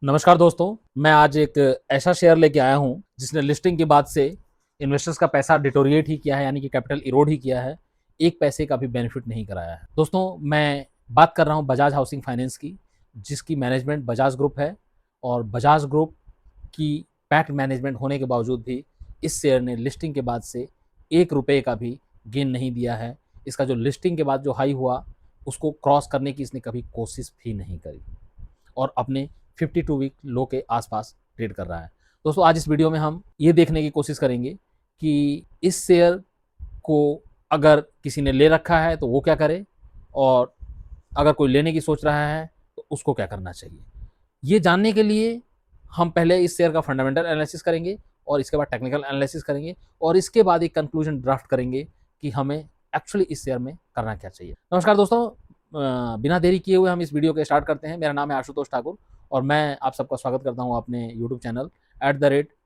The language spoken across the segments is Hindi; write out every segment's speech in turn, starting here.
नमस्कार दोस्तों, मैं आज एक ऐसा शेयर लेके आया हूं जिसने लिस्टिंग के बाद से इन्वेस्टर्स का पैसा डिटोरिएट ही किया है, यानी कि कैपिटल इरोड ही किया है, एक पैसे का भी बेनिफिट नहीं कराया है। दोस्तों, मैं बात कर रहा हूं बजाज हाउसिंग फाइनेंस की, जिसकी मैनेजमेंट बजाज ग्रुप है और बजाज ग्रुप की पैक्ट मैनेजमेंट होने के बावजूद भी इस शेयर ने लिस्टिंग के बाद से ₹1 का भी गेन नहीं दिया है। इसका जो लिस्टिंग के बाद जो हाई हुआ, उसको क्रॉस करने की इसने कभी कोशिश भी नहीं करी और अपने 52 वीक लो के आसपास ट्रेड कर रहा है। दोस्तों, आज इस वीडियो में हम ये देखने की कोशिश करेंगे कि इस शेयर को अगर किसी ने ले रखा है तो वो क्या करे, और अगर कोई लेने की सोच रहा है तो उसको क्या करना चाहिए। ये जानने के लिए हम पहले इस शेयर का फंडामेंटल एनालिसिस करेंगे और इसके बाद टेक्निकल एनालिसिस करेंगे और इसके बाद एक कंक्लूजन ड्राफ्ट करेंगे कि हमें एक्चुअली इस शेयर में करना क्या चाहिए। नमस्कार दोस्तों, बिना देरी किए हुए हम इस वीडियो को स्टार्ट करते हैं। मेरा नाम है आशुतोष ठाकुर और मैं आप सबका स्वागत करता हूं अपने YouTube channel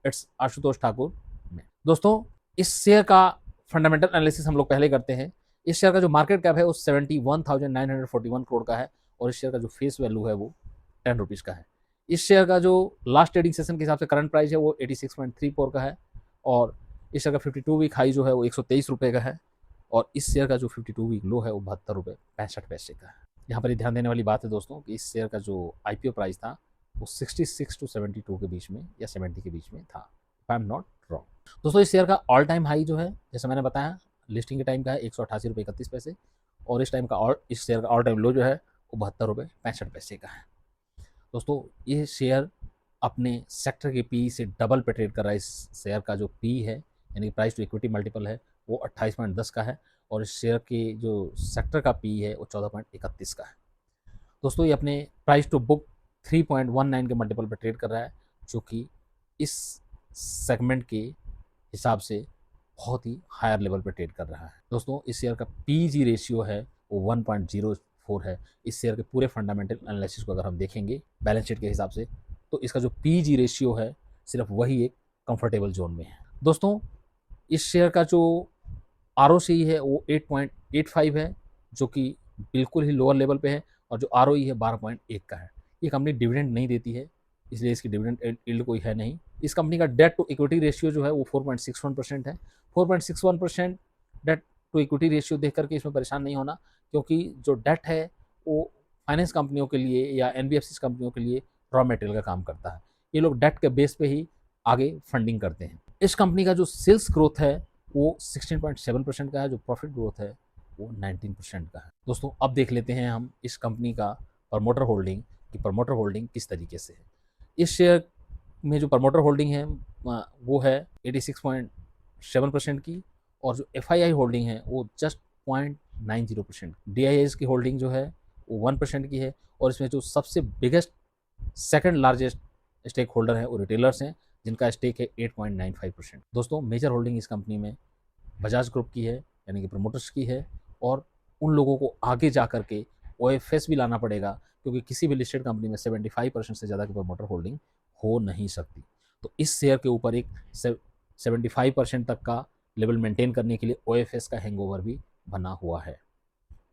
@it's Ashutosh Thakur में। दोस्तों, इस शेयर का फंडामेंटल एनालिसिस हम लोग पहले करते हैं। इस शेयर का जो मार्केट कैप है वो 71,941 करोड़ का है और इस शेयर का जो फेस वैल्यू है वो ₹10 का है। इस शेयर का जो लास्ट ट्रेडिंग सेशन के हिसाब से करंट प्राइस है वो 86.34 का है और इस शेयर का 52 वीक हाई जो है वो ₹123 का है और इस शेयर का जो 52 वीक लो है वो ₹72.65 का है। यहाँ पर ध्यान देने वाली बात है दोस्तों कि इस शेयर का जो आईपीओ प्राइस था वो 66 टू 72 के बीच में या 70 के बीच में था, if I am not wrong. दोस्तों, इस शेयर का ऑल टाइम हाई जो है, जैसे मैंने बताया, लिस्टिंग के टाइम का है ₹188.31 और इस टाइम का और इस शेयर का ऑल टाइम लो जो है वो ₹72.65 का है। दोस्तों, ये शेयर अपने सेक्टर के पी से डबल पे ट्रेड कर रहा है। इस शेयर का जो पी है, यानी प्राइस टू इक्विटी मल्टीपल है, वो 28.10 का है और इस शेयर के जो सेक्टर का पी है वो 14.31 का है। दोस्तों, ये अपने प्राइस टू बुक 3.19 के मल्टीपल पर ट्रेड कर रहा है, जो कि इस सेगमेंट के हिसाब से बहुत ही हायर लेवल पर ट्रेड कर रहा है। दोस्तों, इस शेयर का पीजी रेशियो है वो 1.04 है। इस शेयर के पूरे फंडामेंटल एनालिसिस को अगर हम देखेंगे बैलेंस शीट के हिसाब से, तो इसका जो पीजी रेशियो है सिर्फ वही एक कंफर्टेबल जोन में है। दोस्तों, इस शेयर का जो आरओसी है वो 8.85 है, जो कि बिल्कुल ही लोअर लेवल पे है और जो आरओई है 12.1 का है। ये कंपनी डिविडेंड नहीं देती है, इसलिए इसकी डिविडेंड यील्ड कोई है नहीं। इस कंपनी का डेट टू इक्विटी रेशियो जो है वो 4.61% है। 4.61% डेट टू इक्विटी रेशियो देख करके इसमें परेशान नहीं होना, क्योंकि जो डेट है वो फाइनेंस कंपनियों के लिए या एनबीएफसी कंपनियों के लिए रॉ मटेरियल का काम करता है। ये लोग डेट के बेस पे ही आगे फंडिंग करते हैं। इस कंपनी का जो सेल्स ग्रोथ है वो 16.7% का है, जो प्रॉफिट ग्रोथ है वो 19% का है। दोस्तों, अब देख लेते हैं हम इस कंपनी का प्रमोटर होल्डिंग कि प्रमोटर होल्डिंग किस तरीके से है। इस शेयर में जो प्रमोटर होल्डिंग है वो है 86.7% की और जो एफआईआई होल्डिंग है वो जस्ट 0.90%। डीआईएस की होल्डिंग जो है वो 1% की है और इसमें जो सबसे biggest second largest stakeholder है वो रिटेलर्स हैं, जिनका स्टेक है 8.95%। दोस्तों, मेजर होल्डिंग इस कंपनी में बजाज ग्रुप की है, यानी कि प्रमोटर्स की है, और उन लोगों को आगे जा करके ओएफएस भी लाना पड़ेगा, क्योंकि किसी भी लिस्टेड कंपनी में 75% से ज़्यादा की प्रमोटर होल्डिंग हो नहीं सकती। तो इस शेयर के ऊपर एक 75% तक का लेवल मेंटेन करने के लिए ओएफएस का हैंगओवर भी बना हुआ है।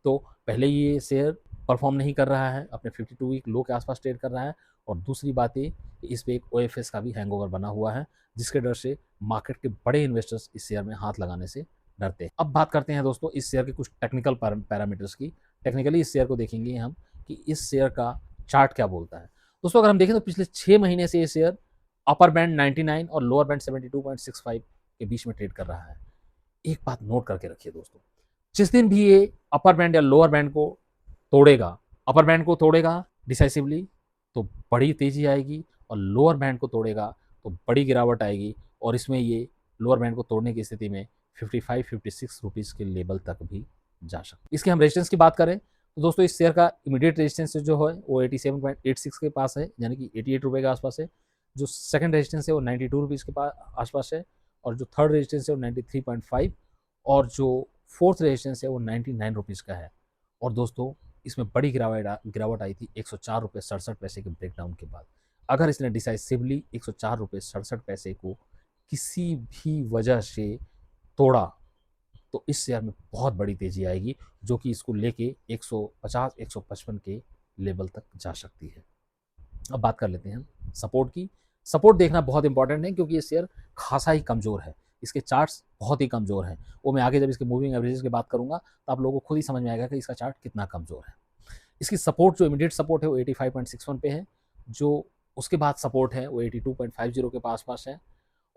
तो पहले ये शेयर परफॉर्म नहीं कर रहा है, अपने 52 वीक लो के आसपास ट्रेड कर रहा है, और दूसरी बात ये कि इस पे एक ओएफएस का भी हैंगओवर बना हुआ है, जिसके डर से मार्केट के बड़े इन्वेस्टर्स इस शेयर में हाथ लगाने से डरते हैं। अब बात करते हैं दोस्तों इस शेयर के कुछ टेक्निकल पैरामीटर्स की। टेक्निकली इस शेयर को देखेंगे हम कि इस शेयर का चार्ट क्या बोलता है। दोस्तों, अगर हम देखें तो पिछले 6 महीने से ये शेयर अपर बैंड 99 और लोअर बैंड 72.65 के बीच में ट्रेड कर रहा है। एक बात नोट करके रखिए दोस्तों, जिस दिन भी ये अपर बैंड या लोअर बैंड को तोड़ेगा, अपर बैंड को तोड़ेगा डिसाइसिवली तो बड़ी तेजी आएगी, और लोअर बैंड को तोड़ेगा तो बड़ी गिरावट आएगी, और इसमें ये लोअर बैंड को तोड़ने की स्थिति में 55-56 रुपीज़ के लेवल तक भी जा सकते। इसके हम रेजिस्टेंस की बात करें तो दोस्तों, इस शेयर का इमीडिएट रेजिस्टेंस जो है वो 87.86 के पास है, यानी कि 88 रुपये के आसपास है। जो सेकंड रेजिस्टेंस है वो 92 रुपीज़ के पास आसपास है, और जो थर्ड रेजिस्टेंस है वो 93.5, और जो फोर्थ रेजिस्टेंस है वो 99 रुपीज़ का है। और दोस्तों, इसमें बड़ी गिरावट आई थी 104.67 के ब्रेकडाउन के बाद। अगर इसने डिसाइसिवली 104.67 को किसी भी वजह से तोड़ा तो इस शेयर में बहुत बड़ी तेजी आएगी, जो कि इसको लेके 150-155 के लेवल तक जा सकती है। अब बात कर लेते हैं सपोर्ट की। सपोर्ट देखना बहुत इंपॉर्टेंट है क्योंकि ये शेयर खासा ही कमज़ोर है, इसके चार्ट्स बहुत ही कमज़ोर हैं। वो मैं आगे जब इसके मूविंग एवरेजेस की बात करूँगा तो आप लोगों को खुद ही समझ में आएगा कि इसका चार्ट कितना कमज़ोर है। इसकी सपोर्ट जो इमीडिएट सपोर्ट है वो 85.61 पे है, जो उसके बाद सपोर्ट है वो 82.50 के पास-पास है,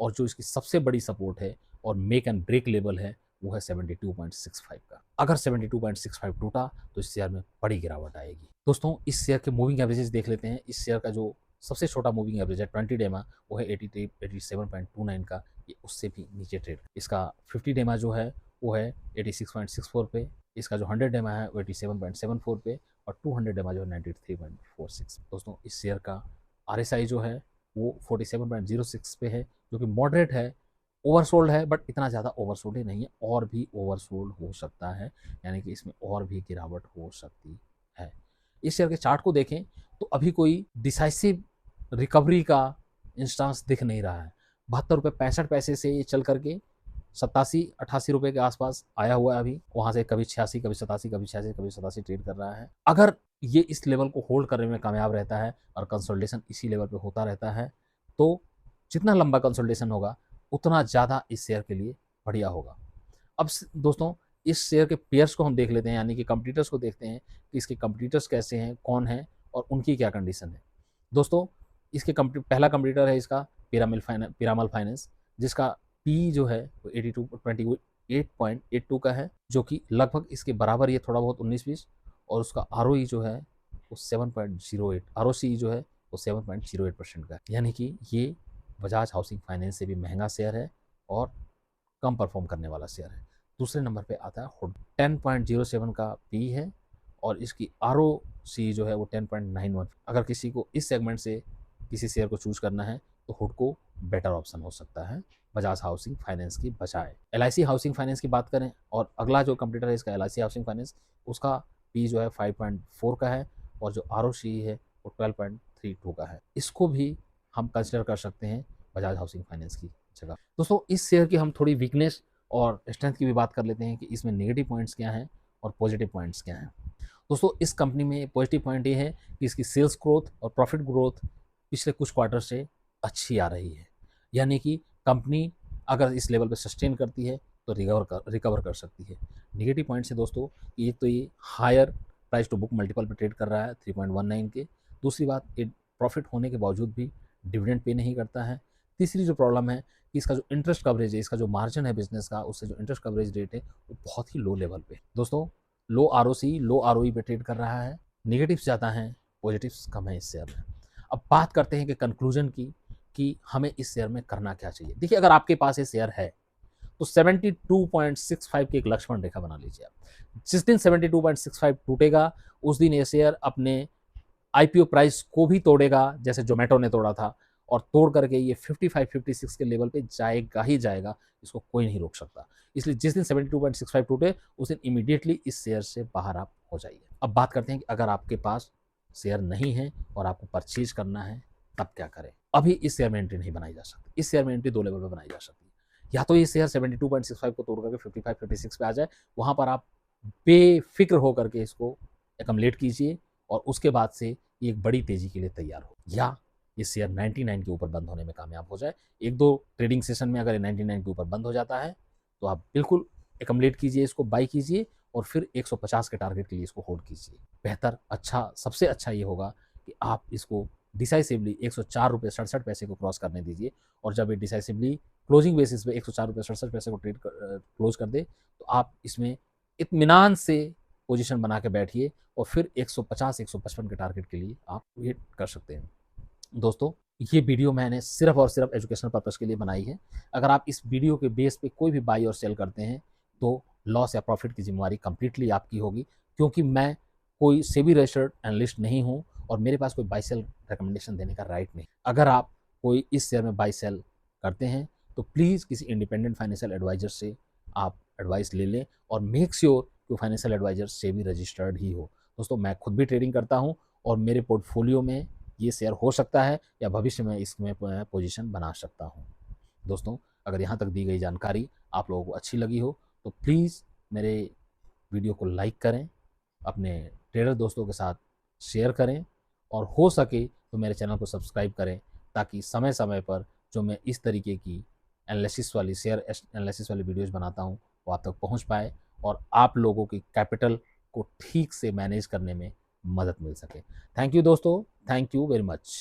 और जो इसकी सबसे बड़ी सपोर्ट है और मेक एंड ब्रेक लेवल है वो है 72.65 का। अगर 72.65 टूटा तो इस शेयर में बड़ी गिरावट आएगी। दोस्तों इस शेयर के मूविंग एवरेजेस देख लेते हैं। इस शेयर का जो सबसे छोटा मूविंग एवरेज है 20 डेमा वो है 87.29 का, ये उससे भी नीचे ट्रेड। इसका 50 डेमा जो है वो है 86.64 पे, इसका जो 100 डेमा है वो 87.74 पे, और 200 डेमा जो है 93.46। दोस्तों इस शेयर का RSI जो है वो 47.06 पे है, जो कि मॉडरेट है। ओवरसोल्ड है बट इतना ज़्यादा ओवरसोल्ड ही नहीं है, और भी ओवरसोल्ड हो सकता है, यानी कि इसमें और भी गिरावट हो सकती है। इस शेयर के चार्ट को देखें तो अभी कोई डिसाइसिव रिकवरी का इंस्टांस दिख नहीं रहा है। 72 रुपये 65 पैसे से ये चल करके 87-88 रुपये के आसपास आया हुआ है। अभी वहाँ से कभी 86, कभी 87, कभी 86, कभी 87 ट्रेड कर रहा है। अगर ये इस लेवल को होल्ड करने में कामयाब रहता है और कंसोलिडेशन इसी लेवल पे होता रहता है, तो जितना लंबा कंसोलिडेशन होगा उतना ज़्यादा इस शेयर के लिए बढ़िया होगा। अब दोस्तों इस शेयर के पेयर्स को हम देख लेते हैं, यानी कि कंपटीटर्स को देखते हैं कि इसके कंपटीटर्स कैसे हैं, कौन है और उनकी क्या कंडीशन है। दोस्तों इसके पहला कंपटीटर है इसका पिरामल फाइनेंस, जिसका पी जो है वो 28.82 का है, जो कि लगभग इसके बराबर, ये थोड़ा बहुत 19-20, और उसका ROE जो है वो 7.08, ROCE जो है वो 7.08% का है, यानी कि ये बजाज हाउसिंग फाइनेंस से भी महंगा शेयर है और कम परफॉर्म करने वाला शेयर है। दूसरे नंबर पे आता है हुड, 10.07 का पी है और इसकी ROCE जो है वो 10.91। अगर किसी को इस सेगमेंट से किसी शेयर को चूज करना है तो हुड को बेटर ऑप्शन हो सकता है बजाज हाउसिंग फाइनेंस की बजाय। LIC हाउसिंग फाइनेंस की बात करें, और अगला जो कंपटीटर है इसका LIC हाउसिंग फाइनेंस, उसका पी जो है 5.4 का है और जो ROCE है वो 12.32 का है। इसको भी हम कंसिडर कर सकते हैं बजाज हाउसिंग फाइनेंस की जगह। दोस्तों इस शेयर की हम थोड़ी वीकनेस और स्ट्रेंथ की भी बात कर लेते हैं कि इसमें नेगेटिव पॉइंट्स क्या हैं और पॉजिटिव पॉइंट्स क्या हैं। दोस्तों इस कंपनी में पॉजिटिव पॉइंट ये है कि इसकी सेल्स ग्रोथ और प्रॉफिट ग्रोथ पिछले कुछ क्वार्टर से अच्छी आ रही है, यानी कि कंपनी अगर इस लेवल पर सस्टेन करती है तो रिकवर कर सकती है। नेगेटिव पॉइंट्स है दोस्तों, एक तो ये higher price to book multiple पे ट्रेड कर रहा है 3.19 के। दूसरी बात, ये प्रॉफिट होने के बावजूद भी डिविडेंड पे नहीं करता है। तीसरी जो प्रॉब्लम है कि इसका जो इंटरेस्ट कवरेज है, इसका जो मार्जिन है बिजनेस का, उससे जो इंटरेस्ट कवरेज रेट है वो बहुत ही लो लेवल पे। दोस्तों लो ROC लो ROE पे ट्रेड कर रहा है। नेगेटिव्स ज़्यादा हैं, पॉजिटिव्स कम है इस शेयर में। अब बात करते हैं कि कंक्लूजन की, कि हमें इस शेयर में करना क्या चाहिए। देखिए अगर आपके पास ये शेयर है तो 72.65 की एक लक्ष्मण रेखा बना लीजिए आप। जिस दिन 72.65 टूटेगा उस दिन ये शेयर अपने IPO प्राइस को भी तोड़ेगा, जैसे जोमेटो ने तोड़ा था, और तोड़ करके ये 55-56 के लेवल पे जाएगा ही जाएगा, इसको कोई नहीं रोक सकता। इसलिए जिस दिन 72.65 टूटे उस दिन इमीडिएटली इस शेयर से बाहर आप हो जाइए। अब बात करते हैं कि अगर आपके पास शेयर नहीं है और आपको परचेज करना है तब क्या करें। अभी इस शेयर में एंट्री नहीं बनाई जा सकती। इस शेयर में एंट्री दो लेवल पे बनाई जा सकती है। या तो ये शेयर 72.65 को तोड़ करके 55-56 पे आ जाए, वहां पर आप बेफिक्र होकर के इसको एकमलेट कीजिए और उसके बाद से ये एक बड़ी तेजी के लिए तैयार हो, या ये शेयर 99 के ऊपर बंद होने में कामयाब हो जाए। एक दो ट्रेडिंग सेशन में अगर ये 99 के ऊपर बंद हो जाता है तो आप बिल्कुल एकमलेट कीजिए, इसको बाई कीजिए और फिर 150 के टारगेट के लिए इसको होल्ड कीजिए। बेहतर, अच्छा, सबसे अच्छा ये होगा कि आप इसको डिसाइसिवली 104 रुपये 67 पैसे को क्रॉस करने दीजिए, और जब ये डिसाइसिवली क्लोजिंग बेसिस पे 104 रुपये 67 पैसे को ट्रेड क्लोज कर दे तो आप इसमें इत्मीनान से पोजीशन बना के बैठिए और फिर 150-155 के टारगेट के लिए आप वेट कर सकते हैं। दोस्तों ये वीडियो मैंने सिर्फ और सिर्फ एजुकेशनल पर्पस के लिए बनाई है। अगर आप इस वीडियो के बेस पे कोई भी बाई और सेल करते हैं तो लॉस या प्रॉफिट की जिम्मेवारी कंप्लीटली आपकी होगी, क्योंकि मैं कोई सेबी रजिस्टर्ड एनालिस्ट नहीं हूँ और मेरे पास कोई बाई सेल रिकमेंडेशन देने का राइट नहीं। अगर आप कोई इस शेयर में बाई सेल करते हैं तो प्लीज़ किसी इंडिपेंडेंट फाइनेंशियल एडवाइजर से आप एडवाइस ले लें और मेक श्योर कि फाइनेंशियल एडवाइजर सेबी रजिस्टर्ड ही हो। दोस्तों मैं खुद भी ट्रेडिंग करता हूँ और मेरे पोर्टफोलियो में ये शेयर हो सकता है या भविष्य में इसमें पोजीशन बना सकता हूँ। दोस्तों अगर यहाँ तक दी गई जानकारी आप लोगों को अच्छी लगी हो तो प्लीज़ मेरे वीडियो को लाइक करें, अपने ट्रेडर दोस्तों के साथ शेयर करें और हो सके तो मेरे चैनल को सब्सक्राइब करें, ताकि समय समय पर जो मैं इस तरीके की एनालिसिस वाली शेयर एनालिसिस वाली वीडियोज़ बनाता हूँ वो आप तक पहुँच पाए और आप लोगों की कैपिटल को ठीक से मैनेज करने में मदद मिल सके। थैंक यू दोस्तों, थैंक यू वेरी मच।